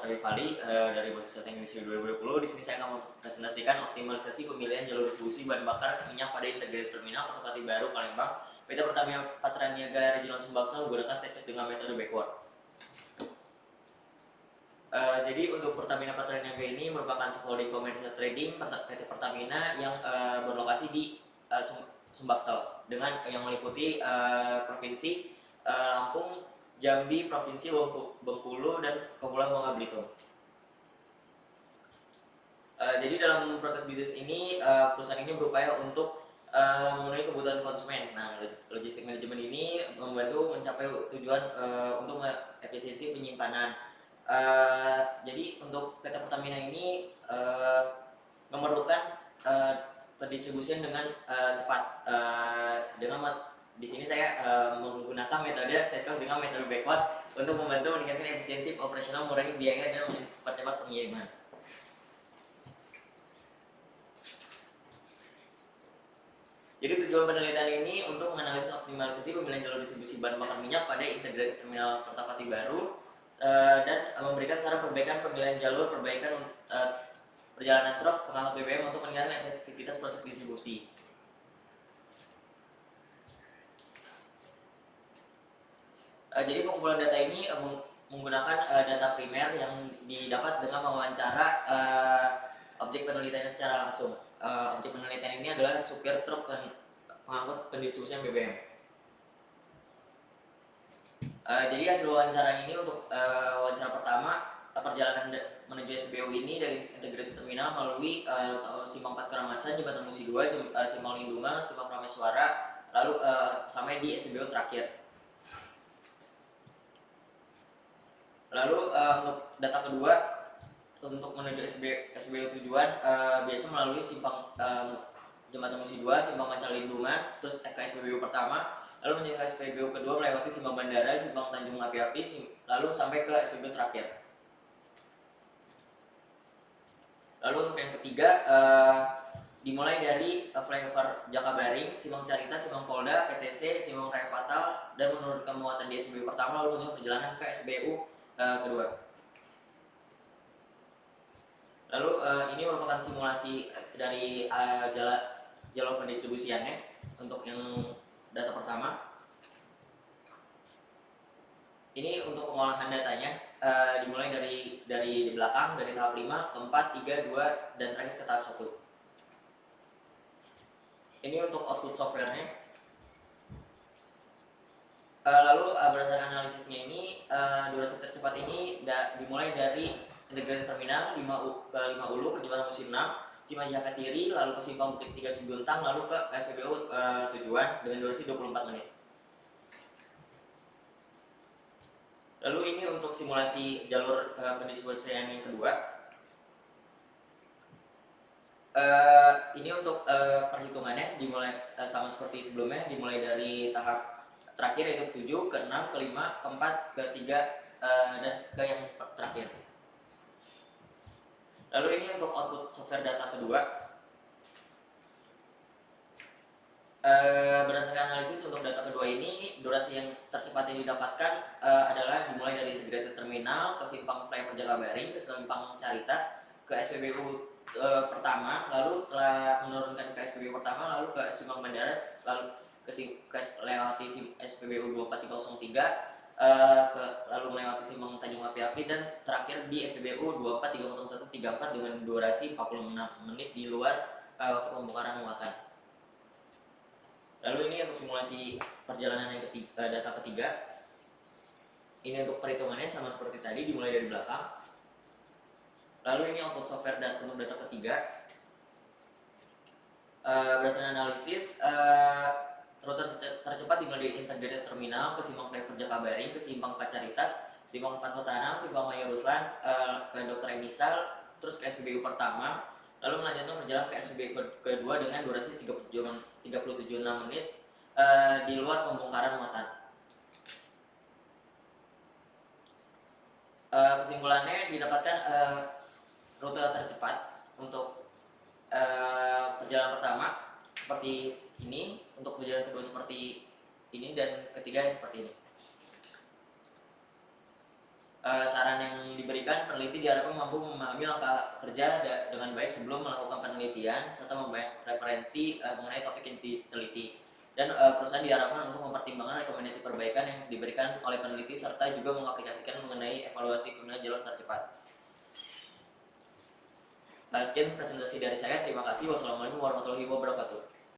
Dr. Vivali dari mahasiswa Teknik Industri 2020. Di sini saya akan mempresentasikan optimalisasi pemilihan jalur distribusi bahan bakar minyak pada integrated terminal Kertapati Baru, Palembang, PT Pertamina Patraniaga Regional Sumbaksel menggunakan staircase dengan metode backward. Jadi untuk Pertamina Patraniaga ini merupakan holding commercial trading PT Pertamina yang berlokasi di Sumbaksel dengan yang meliputi provinsi Lampung, Jambi, Provinsi Bengkulu, dan Kepulauan Bangka Belitung. Jadi dalam proses bisnis ini perusahaan ini berupaya untuk memenuhi kebutuhan konsumen. Nah, logistik manajemen ini membantu mencapai tujuan untuk efisiensi penyimpanan. Jadi untuk PT Pertamina ini memerlukan pendistribusian dengan cepat. Di sini saya menggunakan metode staircase dengan metode backward untuk membantu meningkatkan efisiensi operasional, mengurangi biaya, dan mempercepat pengiriman. Jadi tujuan penelitian ini untuk menganalisis optimalisasi pemilihan jalur distribusi bahan bakar minyak pada integrated terminal Kertapati Baru dan memberikan saran perbaikan pemilihan jalur, perbaikan perjalanan truk, pengangkut BBM untuk meningkatkan efektivitas proses distribusi. Jadi pengumpulan data ini menggunakan data primer yang didapat dengan mewawancara objek penelitiannya secara langsung. Objek penelitian ini adalah supir truk pengangkut pendistribusian BBM. Jadi hasil wawancara ini untuk wawancara pertama, perjalanan menuju SPBU ini dari integrated terminal melalui Simpang 4 Karamasa, Jembatan Musi 2, Simpang Lindungan, Simpang Prameswara, lalu sampai di SPBU terakhir. Lalu untuk data kedua, untuk menuju SPBU tujuan biasa melalui Simpang Jembatan Musi 2, Simpang Pancal Lindungan, terus ke SPBU pertama, lalu menuju ke SPBU kedua melewati Simpang Bandara, Simpang Tanjung Api-Api, lalu sampai ke SPBU terakhir. Lalu untuk yang ketiga, dimulai dari flyover Jakabaring, Simpang Carita, Simpang Polda, PTC, Simpang Raya Patal, dan menurunkan muatan di SPBU pertama, lalu menuju perjalanan ke SPBU kedua. Lalu ini merupakan simulasi dari jalur pendistribusiannya untuk yang data pertama. Ini untuk pengolahan datanya dimulai dari di belakang, dari tahap 5 ke 4, 3, 2, dan terakhir ke tahap 1. Ini untuk output softwarenya. Lalu berdasarkan analisisnya ini, durasi tercepat ini dimulai dari integrated terminal 5 Ulu ke Jembatan Musi 6, Simpang Jakatiri, lalu ke Simpang Bukit 3 Seguntang, lalu ke SPBU tujuan dengan durasi 24 menit. Lalu ini untuk simulasi jalur pendistribusian yang kedua. Ini untuk perhitungannya dimulai sama seperti sebelumnya, dimulai dari tahap terakhir yaitu 7, ke 6, ke 5, ke 4, ke 3, dan ke yang terakhir. Lalu ini untuk output software data kedua. Berdasarkan analisis untuk data kedua ini, durasi yang tercepat yang didapatkan adalah dimulai dari integrated terminal ke Simpang flyover Jakabaring, ke Simpang Caritas, ke SPBU pertama, lalu setelah menurunkan ke SPBU pertama, lalu ke Simpang Bandara, lalu lewati SPBU 24303, lalu melewati Simpang Tanjung Api-Api, dan terakhir di SPBU 2430134 dengan durasi 46 menit di luar waktu pembongkaran muatan. Lalu ini untuk simulasi perjalanan yang data ketiga. Ini untuk perhitungannya sama seperti tadi, dimulai dari belakang. Lalu ini output software untuk data ketiga. Berdasarkan analisis, rute tercepat dimulai dari integrated terminal ke Simpang flyover Jakabaring, ke Simpang Pacaritas, Simpang Pancotanang, Simpang Maya Ruslan, ke Dr. Emisal, terus ke SPBU pertama, lalu melanjutkan perjalanan ke SPBU kedua dengan durasi 37,6 menit di luar pembongkaran muatan. Kesimpulannya didapatkan rute tercepat untuk perjalanan pertama seperti ini, untuk perjalanan kedua seperti ini, dan ketiga seperti ini. Saran yang diberikan perbaikan, peneliti diharapkan mampu memahami langkah kerja dengan baik sebelum melakukan penelitian serta membanyak referensi mengenai topik yang diteliti. Dan perusahaan diharapkan untuk mempertimbangkan rekomendasi perbaikan yang diberikan oleh peneliti serta juga mengaplikasikan mengenai evaluasi pemilihan jalur tercepat. Sekian presentasi dari saya. Terima kasih. Wassalamualaikum warahmatullahi wabarakatuh.